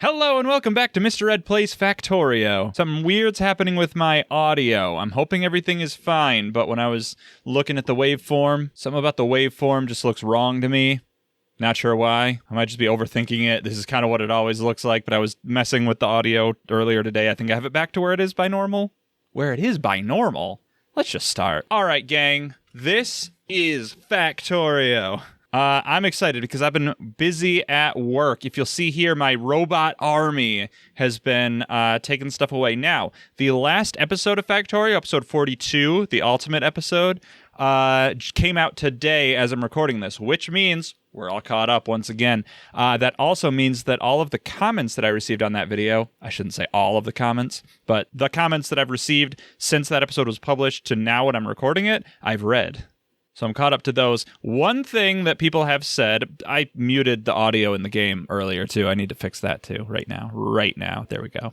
Hello and welcome back to Mr. Ed Plays Factorio. Something weird's happening with my audio. I'm hoping everything is fine, but when I was looking at the waveform, something about the waveform just looks wrong to me. Not sure why. I might just be overthinking it. This is kind of what it always looks like, but I was messing with the audio earlier today. I think I have it back to where it is by normal. Where it is by normal? Let's just start. All right, gang. This is Factorio. I'm excited because I've been busy at work. If you'll see here, my robot army has been taking stuff away. Now, the last episode of Factorio, episode 42, the ultimate episode, came out today as I'm recording this, which means we're all caught up once again. That also means that all of the comments that I received on that video, I shouldn't say all of the comments, but the comments that I've received since that episode was published to now when I'm recording it, I've read. So I'm caught up to those. One thing that people have said, I muted the audio in the game earlier too. I need to fix that too right now. There we go.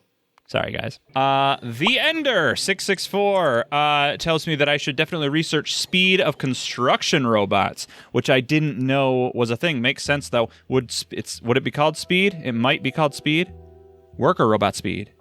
Sorry, guys. The Ender 664 tells me that I should definitely research speed of construction robots, which I didn't know was a thing. Makes sense though. Would it be called speed? It might be called speed. Worker robot speed.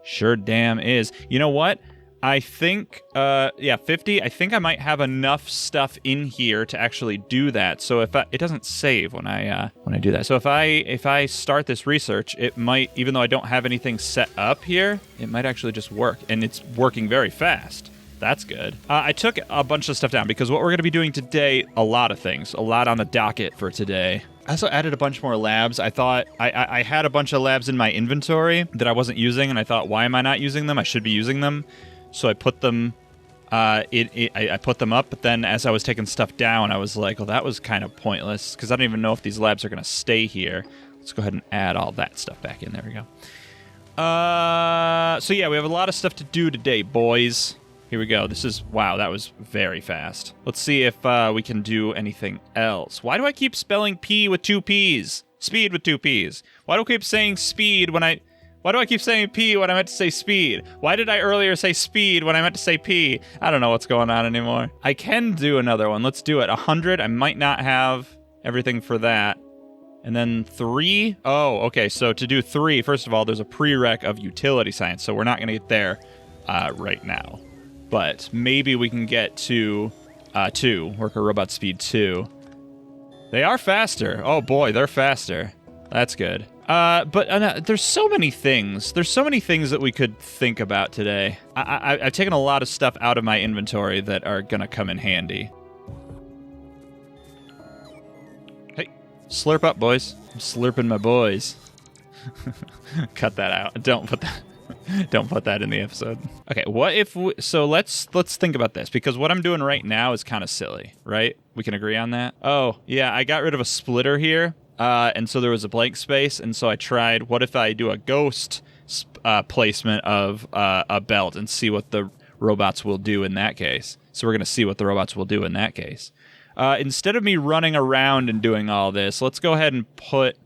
Sure damn is. You know what? I think, 50. I think I might have enough stuff in here to actually do that. So it doesn't save when I do that. So if I start this research, it might, even though I don't have anything set up here, it might actually just work, and it's working very fast. That's good. I took a bunch of stuff down because what we're going to be doing today, a lot of things, a lot on the docket for today. I also added a bunch more labs. I thought I had a bunch of labs in my inventory that I wasn't using, and I thought, why am I not using them? I should be using them. So I put them, I put them up, but then as I was taking stuff down, I was like, well, that was kind of pointless, because I don't even know if these labs are going to stay here. Let's go ahead and add all that stuff back in. There we go. So yeah, we have a lot of stuff to do today, boys. Here we go. Wow, that was very fast. Let's see if we can do anything else. Why do I keep spelling P with two P's? Speed with two P's. Why do I keep saying speed when Why do I keep saying P when I meant to say speed? Why did I earlier say speed when I meant to say P? I don't know what's going on anymore. I can do another one. Let's do it. 100. I might not have everything for that. And then 3. Oh, okay. So to do 3, first of all, there's a prereq of utility science. So we're not going to get there right now. But maybe we can get to 2. Worker robot speed 2. They are faster. Oh boy, they're faster. That's good. But there's so many things. There's so many things that we could think about today. I've taken a lot of stuff out of my inventory that are going to come in handy. Hey, slurp up, boys. I'm slurping my boys. Cut that out. Don't put that in the episode. Okay, what if so let's think about this, because what I'm doing right now is kind of silly, right? We can agree on that. Oh, yeah, I got rid of a splitter here. And so there was a blank space, and so I tried, what if I do a ghost placement of a belt and see what the robots will do in that case. So we're going to see what the robots will do in that case. Instead of me running around and doing all this, let's go ahead and put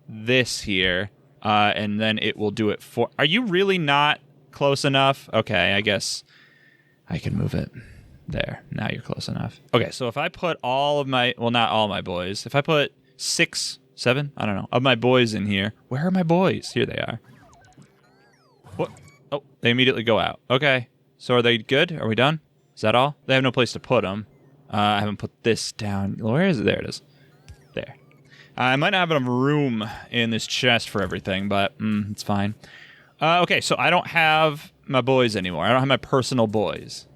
this here, and then it will do it for... Are you really not close enough? Okay, I guess I can move it. There, now you're close enough. Okay, so if I put all of my... Well, not all my boys. If I put 6, 7, I don't know, of my boys in here. Where are my boys? Here they are. What? Oh, they immediately go out. Okay, so are they good? Are we done? Is that all? They have no place to put them. I haven't put this down. Where is it? There it is. There. I might not have enough room in this chest for everything, but it's fine. Okay, so I don't have my boys anymore. I don't have my personal boys.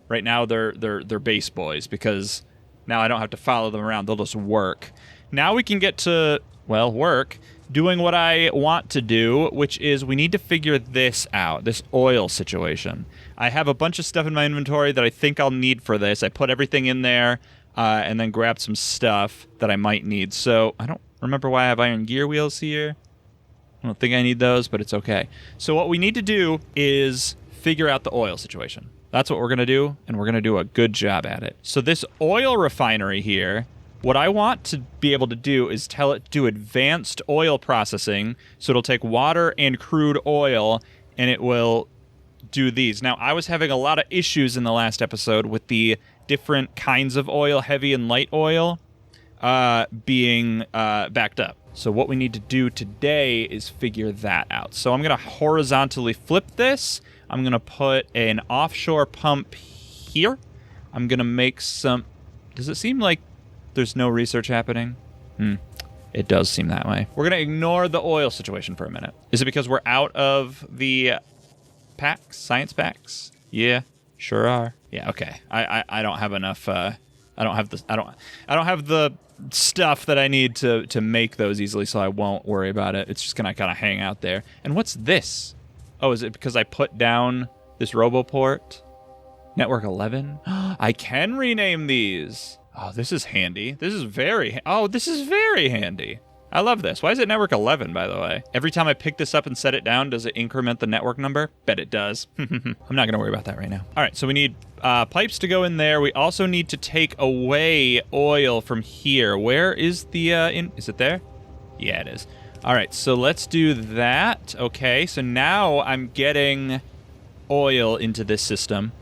Right now they're base boys, because now I don't have to follow them around. They'll just work. Now we can get to, well, work, doing what I want to do, which is we need to figure this out, this oil situation. I have a bunch of stuff in my inventory that I think I'll need for this. I put everything in there and then grabbed some stuff that I might need. So I don't remember why I have iron gear wheels here. I don't think I need those, but it's okay. So what we need to do is figure out the oil situation. That's what we're going to do, and we're going to do a good job at it. So this oil refinery here, what I want to be able to do is tell it to do advanced oil processing, so it'll take water and crude oil, and it will do these. Now, I was having a lot of issues in the last episode with the different kinds of oil, heavy and light oil, being backed up. So what we need to do today is figure that out. So I'm going to horizontally flip this. I'm going to put an offshore pump here. I'm going to make some... Does it seem like there's no research happening? It does seem that way. We're going to ignore the oil situation for a minute. Is it because we're out of the packs? Science packs? Yeah, sure are. Yeah, okay. I don't have enough... I don't have the stuff that I need to make those easily, so I won't worry about it. It's just gonna kind of hang out there. And what's this? Oh, is it because I put down this RoboPort? Network 11? I can rename these. Oh, this is handy. This is very handy. I love this. Why is it Network 11, by the way? Every time I pick this up and set it down, does it increment the network number? Bet it does. I'm not going to worry about that right now. All right, so we need pipes to go in there. We also need to take away oil from here. Where is the... Is it there? Yeah, it is. All right, so let's do that. Okay, so now I'm getting oil into this system.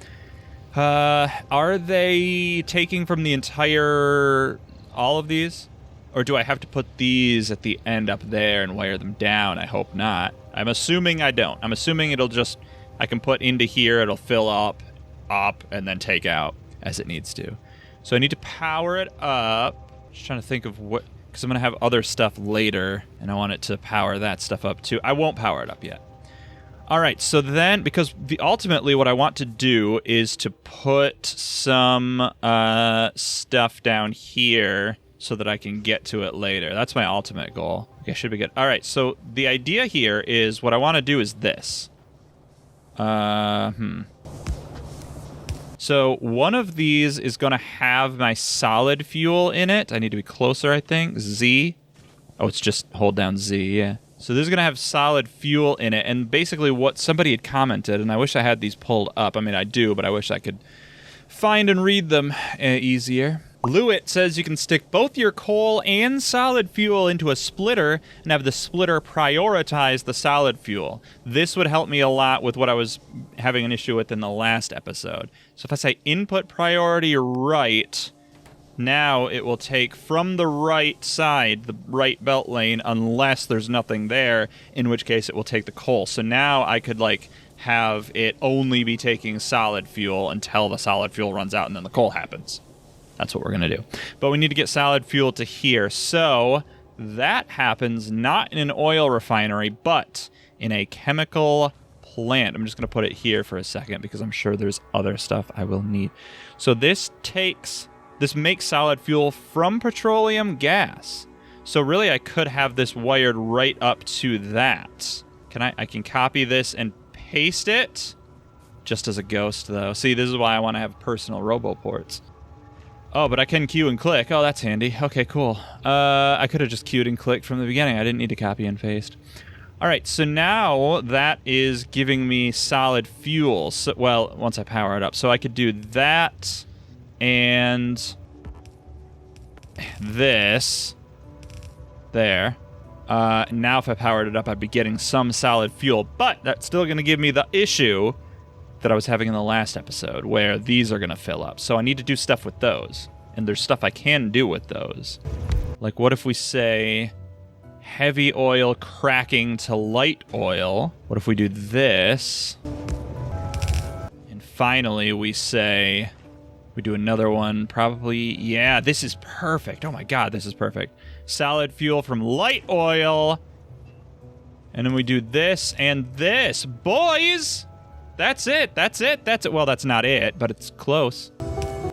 Are they taking from the entire... all of these? Or do I have to put these at the end up there and wire them down? I hope not. I'm assuming I don't. I'm assuming it'll just... I can put into here, it'll fill up, and then take out as it needs to. So I need to power it up. Just trying to think of what... Because I'm going to have other stuff later, and I want it to power that stuff up too. I won't power it up yet. All right, so then, because ultimately what I want to do is to put some stuff down here so that I can get to it later. That's my ultimate goal. Okay, should be good. All right, so the idea here is what I want to do is this. So one of these is going to have my solid fuel in it. I need to be closer, I think. Z. Oh, it's just hold down Z, yeah. So this is going to have solid fuel in it. And basically what somebody had commented, and I wish I had these pulled up. I mean, I do, but I wish I could find and read them easier. Lewitt says you can stick both your coal and solid fuel into a splitter and have the splitter prioritize the solid fuel. This would help me a lot with what I was having an issue with in the last episode. So if I say input priority right, now it will take from the right side, the right belt lane, unless there's nothing there, in which case it will take the coal. So now I could have it only be taking solid fuel until the solid fuel runs out and then the coal happens. That's what we're going to do. But we need to get solid fuel to here. So that happens not in an oil refinery, but in a chemical plant. I'm just going to put it here for a second because I'm sure there's other stuff I will need. So this makes solid fuel from petroleum gas. So really I could have this wired right up to that. I can copy this and paste it just as a ghost though. See, this is why I want to have personal RoboPorts. Oh, but I can queue and click. Oh, that's handy. Okay, cool. I could have just queued and clicked from the beginning. I didn't need to copy and paste. All right, so now that is giving me solid fuel. So, well, once I power it up. So I could do that and this there. Now if I powered it up, I'd be getting some solid fuel. But that's still going to give me the issue that I was having in the last episode, where these are going to fill up. So I need to do stuff with those. And there's stuff I can do with those. Like, what if we say heavy oil cracking to light oil? What if we do this? And finally, we say... We do another one, probably... Yeah, this is perfect. Oh my god, this is perfect. Solid fuel from light oil. And then we do this and this. Boys! That's it. Well, that's not it, but it's close.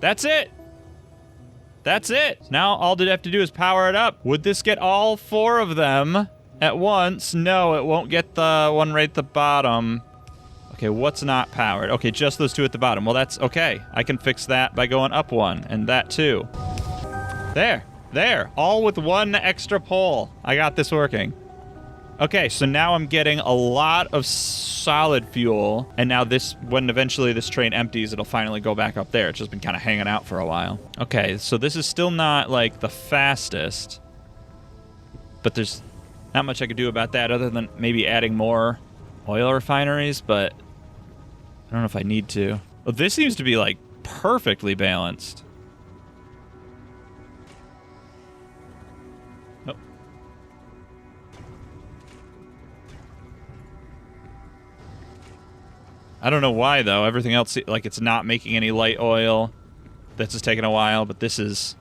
That's it. Now all I have to do is power it up. Would this get all four of them at once? No, it won't get the one right at the bottom. Okay, what's not powered? Okay, just those two at the bottom. Well, that's okay. I can fix that by going up one, and that too. There. All with one extra pole. I got this working. Okay, so now I'm getting a lot of solid fuel, and now when eventually this train empties, it'll finally go back up there. It's just been kind of hanging out for a while. Okay, so this is still not, the fastest, but there's not much I could do about that other than maybe adding more oil refineries, but I don't know if I need to. Well, this seems to be, perfectly balanced. I don't know why, though. Everything else, like, it's not making any light oil. This is taking a while, but this is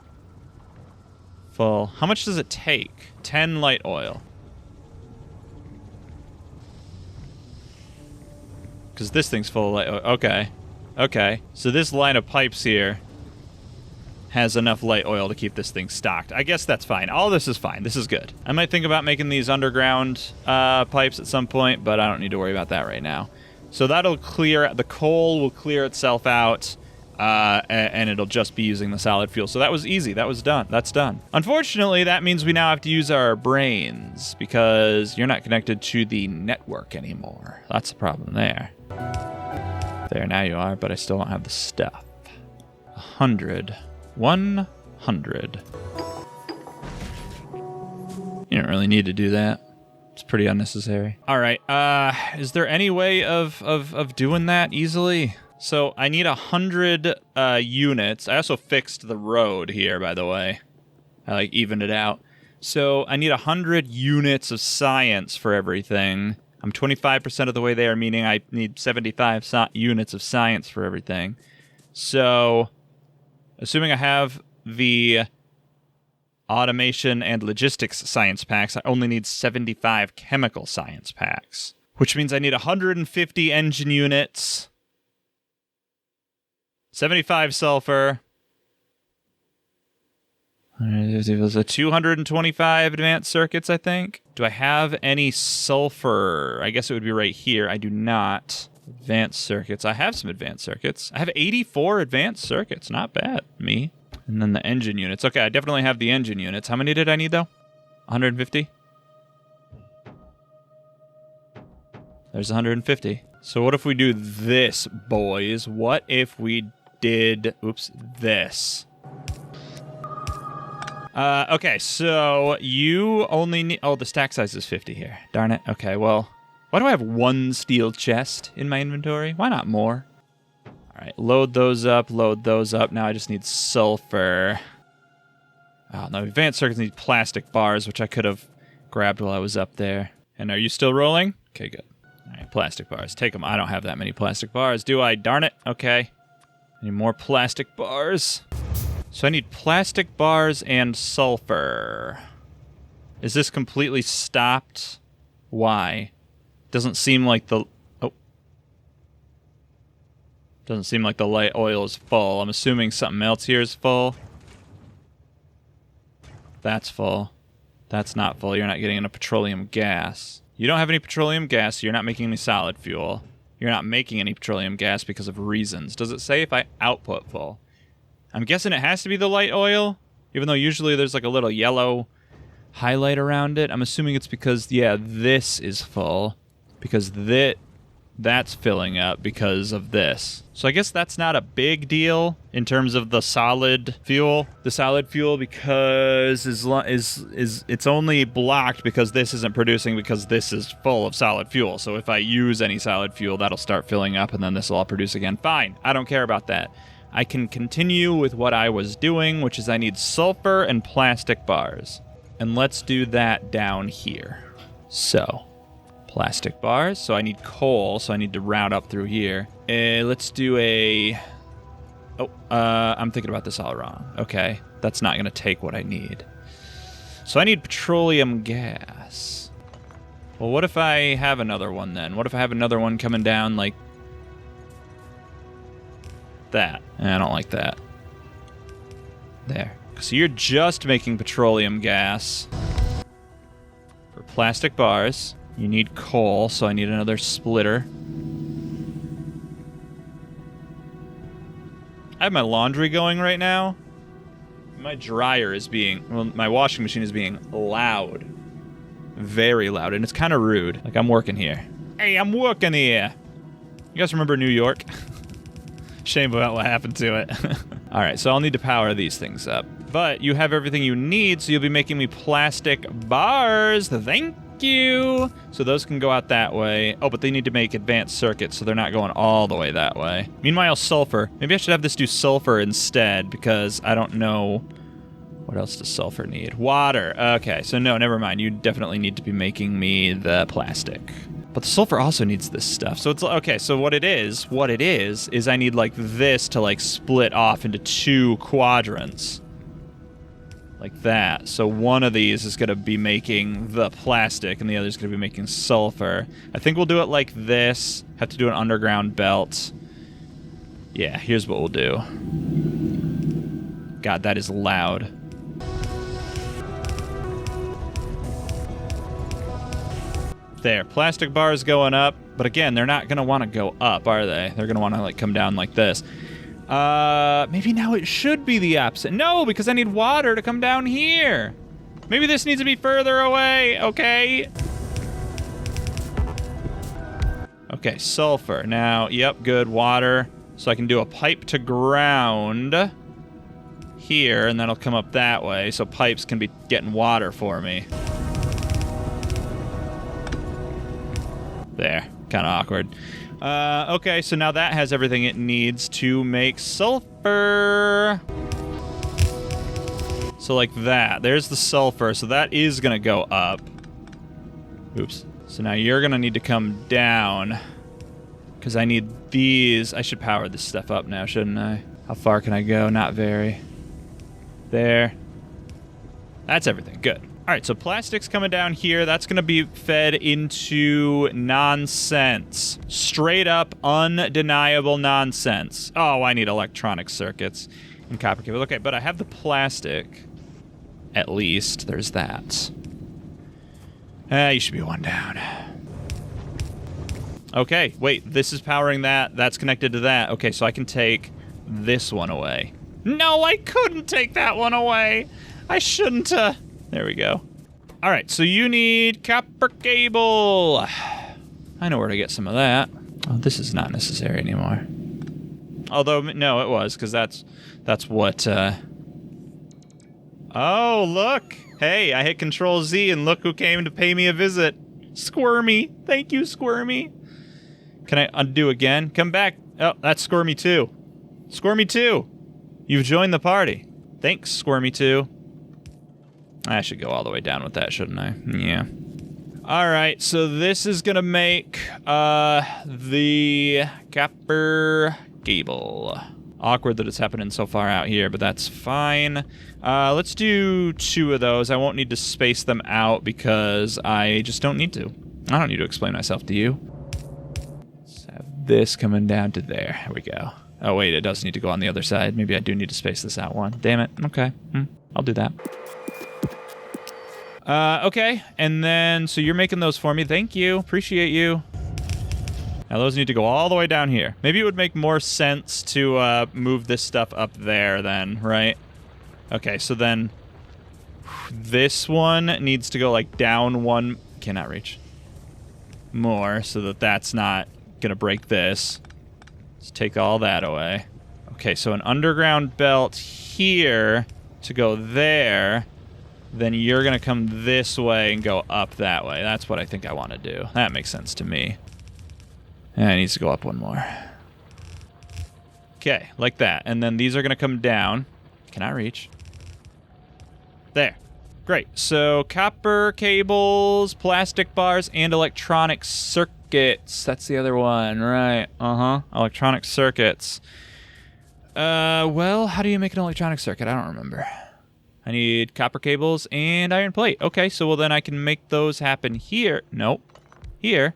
full. How much does it take? 10 light oil. Because this thing's full of light oil. Okay. Okay. So this line of pipes here has enough light oil to keep this thing stocked. I guess that's fine. All this is fine. This is good. I might think about making these underground pipes at some point, but I don't need to worry about that right now. So that'll clear, the coal will clear itself out, and it'll just be using the solid fuel. So that was easy. That was done. That's done. Unfortunately, that means we now have to use our brains because you're not connected to the network anymore. That's the problem there. There, now you are, but I still don't have the stuff. 100. 100. You don't really need to do that. It's pretty unnecessary. All right. Is there any way of doing that easily? So I need 100 units. I also fixed the road here, by the way. I like evened it out. So I need 100 units of science for everything. I'm 25% of the way there, meaning I need 75 units of science for everything. So, assuming I have the automation and logistics science packs, I only need 75 chemical science packs, which means I need 150 engine units, 75 sulfur, there's a 225 advanced circuits, I think. Do I have any sulfur? I guess it would be right here. I do not. Advanced circuits. I have some advanced circuits. I have 84 advanced circuits. Not bad. Me. And then the engine units. Okay, I definitely have the engine units. How many did I need, though? 150? There's 150. So what if we do this, boys? What if we did... Oops, this? Okay, so you only need... Oh, the stack size is 50 here. Darn it. Okay, well... Why do I have one steel chest in my inventory? Why not more? All right, load those up, load those up. Now I just need sulfur. Oh, no, advanced circuits need plastic bars, which I could have grabbed while I was up there. And are you still rolling? Okay, good. All right, plastic bars. Take them. I don't have that many plastic bars, do I? Darn it. Okay. I need more plastic bars. So I need plastic bars and sulfur. Is this completely stopped? Why? Doesn't seem like the... Oh. Doesn't seem like the light oil is full. I'm assuming something else here is full. That's full. That's not full. You're not getting enough petroleum gas. You don't have any petroleum gas, so you're not making any solid fuel. You're not making any petroleum gas because of reasons. Does it say if I output full? I'm guessing it has to be the light oil, even though usually there's like a little yellow highlight around it. I'm assuming it's because, yeah, this is full. Because that's filling up because of this. So I guess that's not a big deal in terms of the solid fuel. The solid fuel because it's only blocked because this isn't producing because this is full of solid fuel. So if I use any solid fuel, that'll start filling up and then this will all produce again. Fine, I don't care about that. I can continue with what I was doing, which is I need sulfur and plastic bars. And let's do that down here. So... plastic bars, so I need coal, so I need to route up through here. Let's do a... Oh, I'm thinking about this all wrong. Okay, that's not going to take what I need. So I need petroleum gas. Well, what if I have another one then? What if I have another one coming down like that? I don't like that. There. So you're just making petroleum gas for plastic bars. You need coal, so I need another splitter. I have my laundry going right now. My dryer is being... Well, my washing machine is being loud. Very loud, and it's kind of rude. Like, I'm working here. Hey, I'm working here! You guys remember New York? Shame about what happened to it. Alright, so I'll need to power these things up. But you have everything you need, so you'll be making me plastic bars. Thank you. So those can go out that way. Oh, but they need to make advanced circuits, so they're not going all the way that way. Meanwhile, sulfur. Maybe I should have this do sulfur instead, because I don't know... What else does sulfur need? Water. Okay, so no, never mind. You definitely need to be making me the plastic. But the sulfur also needs this stuff. So it's okay, so what it is I need like this to like split off into 2 quadrants. Like that. So one of these is going to be making the plastic and the other is going to be making sulfur. I think we'll do it like this. Have to do an underground belt. Yeah, here's what we'll do. God, that is loud. There, plastic bars going up. But again, they're not going to want to go up, are they? They're going to want to like come down like this. Maybe now it should be the opposite. No, because I need water to come down here. Maybe this needs to be further away. Okay. Okay, sulfur. Now, yep, good. Water. So I can do a pipe to ground here, and that'll come up that way. So pipes can be getting water for me. There. Kind of awkward. Okay, so now that has everything it needs to make sulfur. So like that. There's the sulfur, so that is going to go up. Oops. So now you're going to need to come down. Because I need these. I should power this stuff up now, shouldn't I? How far can I go? Not very. There. That's everything. Good. All right, so plastic's coming down here. That's going to be fed into nonsense. Straight up, undeniable nonsense. Oh, I need electronic circuits and copper cable. Okay, but I have the plastic. At least, there's that. You should be 1 down. Okay, wait, this is powering that. That's connected to that. Okay, so I can take this one away. No, I couldn't take that one away. I shouldn't. There we go. All right, so you need copper cable. I know where to get some of that. Oh, this is not necessary anymore. Although, no, it was, because that's what... Oh, look. Hey, I hit Control Z, and look who came to pay me a visit. Squirmy. Thank you, Squirmy. Can I undo again? Come back. Oh, that's Squirmy 2. Squirmy 2. You've joined the party. Thanks, Squirmy 2. I should go all the way down with that, shouldn't I? Yeah. All right, so this is going to make the copper cable. Awkward that it's happening so far out here, but that's fine. Let's do 2 of those. I won't need to space them out because I just don't need to. I don't need to explain myself to you. Let's have this coming down to there. There we go. Oh, wait, it does need to go on the other side. Maybe I do need to space this out 1. Damn it. Okay. I'll do that. Okay, and then, so you're making those for me. Thank you. Appreciate you. Now those need to go all the way down here. Maybe it would make more sense to move this stuff up there then, right? Okay, so then this one needs to go like down 1. Cannot reach. More, so that that's not gonna break this. Let's take all that away. Okay, so an underground belt here to go there. Then you're going to come this way and go up that way. That's what I think I want to do. That makes sense to me. And it needs to go up 1 more. Okay, like that. And then these are going to come down. Can I reach? There. Great. So copper cables, plastic bars, and electronic circuits. That's the other one, right? Electronic circuits. Well, how do you make an electronic circuit? I don't remember. I need copper cables and iron plate. Okay, so well then I can make those happen here. Nope. Here.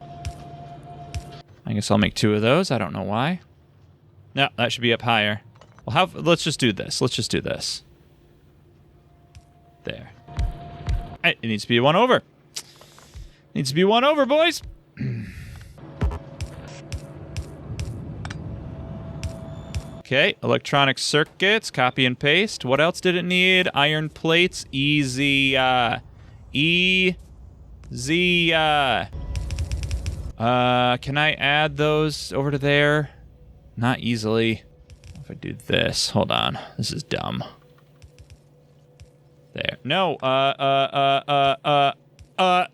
I guess I'll make 2 of those. I don't know why. No, that should be up higher. Well, let's just do this. Let's just do this. There. It needs to be 1 over. Needs to be 1 over, boys. Okay, electronic circuits, copy and paste. What else did it need? Iron plates, easy, Can I add those over to there? Not easily. If I do this, hold on. This is dumb. There. No,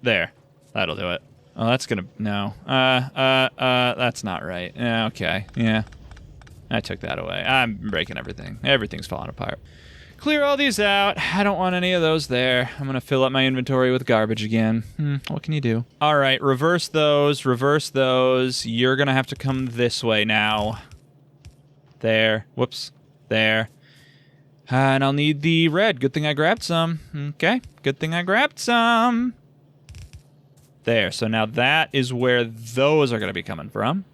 there. That'll do it. Oh, that's gonna, no. That's not right. Yeah, okay, yeah. I took that away. I'm breaking everything. Everything's falling apart. Clear all these out. I don't want any of those there. I'm going to fill up my inventory with garbage again. What can you do? All right, reverse those. Reverse those. You're going to have to come this way now. There. Whoops. There. And I'll need the red. Good thing I grabbed some. Okay. Good thing I grabbed some. There. So now that is where those are going to be coming from.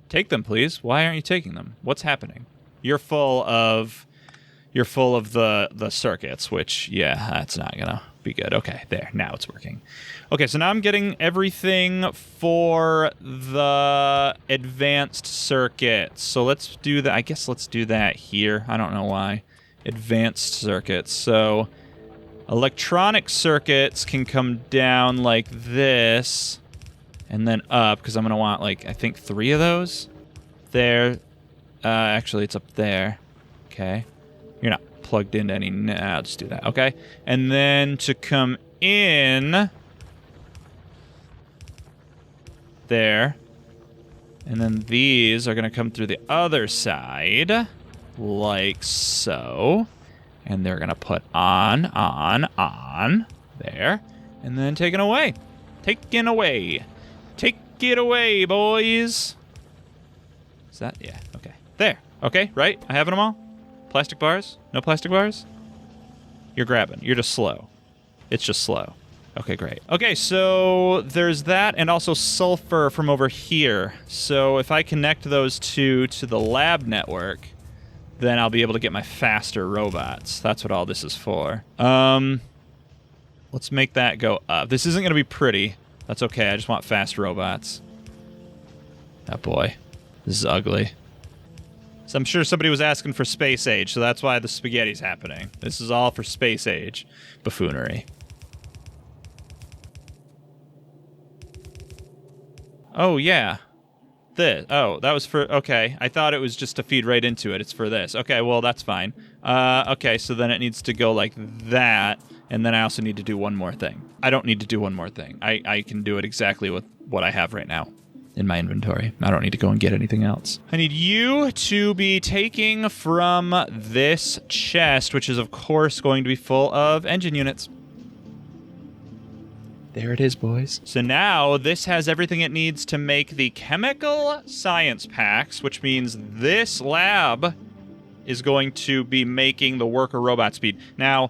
Take them, please. Why aren't you taking them? What's happening? You're full of the circuits, which, yeah, that's not gonna be good. Okay, there. Now it's working. Okay, so now I'm getting everything for the advanced circuits. So let's do that. I guess let's do that here. I don't know why. Advanced circuits. So electronic circuits can come down like this. And then up, because I'm going to want, like, I think 3 of those. There. Actually, it's up there. Okay. You're not plugged into any... Nah, I'll just do that. Okay. And then to come in... There. And then these are going to come through the other side. Like so. And they're going to put on. There. And then taken away. Taken away. Take it away, boys. Is that? Yeah, okay. There. Okay, right? I have them all? Plastic bars? No plastic bars? You're grabbing. You're just slow. It's just slow. Okay, great. Okay, so there's that and also sulfur from over here. So if I connect those two to the lab network, then I'll be able to get my faster robots. That's what all this is for. Let's make that go up. This isn't going to be pretty. That's okay, I just want fast robots. Oh boy, this is ugly. So I'm sure somebody was asking for space age, so that's why the spaghetti's happening. This is all for space age buffoonery. Oh yeah, this. Oh, that was for, okay. I thought it was just to feed right into it. It's for this. Okay, well that's fine. Okay, so then it needs to go like that. And then I also need to do one more thing. I don't need to do one more thing. I can do it exactly with what I have right now in my inventory. I don't need to go and get anything else. I need you to be taking from this chest, which is, of course, going to be full of engine units. There it is, boys. So now this has everything it needs to make the chemical science packs, which means this lab is going to be making the worker robot speed. Now,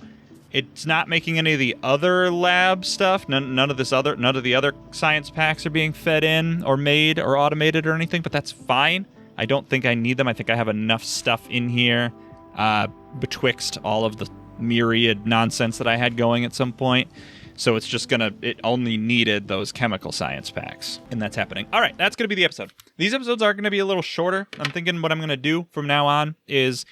it's not making any of the other lab stuff. None of the other science packs are being fed in or made or automated or anything, but that's fine. I don't think I need them. I think I have enough stuff in here betwixt all of the myriad nonsense that I had going at some point. So it's just it only needed those chemical science packs. And that's happening. All right, that's going to be the episode. These episodes are going to be a little shorter. I'm thinking what I'm going to do from now on is...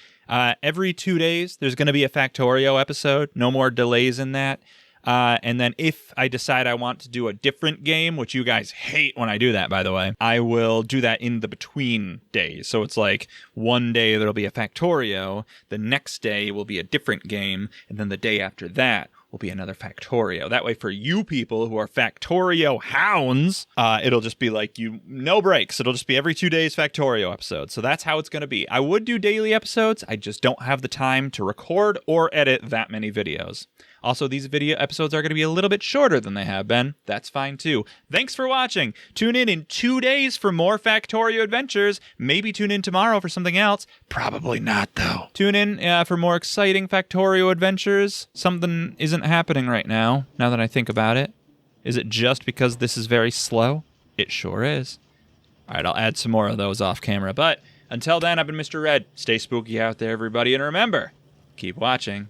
every 2 days, there's going to be a Factorio episode. No more delays in that. And then if I decide I want to do a different game, which you guys hate when I do that, by the way, I will do that in the between days. So it's like one day there'll be a Factorio, the next day will be a different game, and then the day after that will be another Factorio. That way for you people who are Factorio hounds, it'll just be like no breaks. It'll just be every 2 days Factorio episode. So that's how it's going to be. I would do daily episodes. I just don't have the time to record or edit that many videos. Also, these video episodes are going to be a little bit shorter than they have been. That's fine, too. Thanks for watching. Tune in 2 days for more Factorio adventures. Maybe tune in tomorrow for something else. Probably not, though. Tune in for more exciting Factorio adventures. Something isn't happening right now that I think about it. Is it just because this is very slow? It sure is. All right, I'll add some more of those off camera. But until then, I've been Mr. Red. Stay spooky out there, everybody. And remember, keep watching.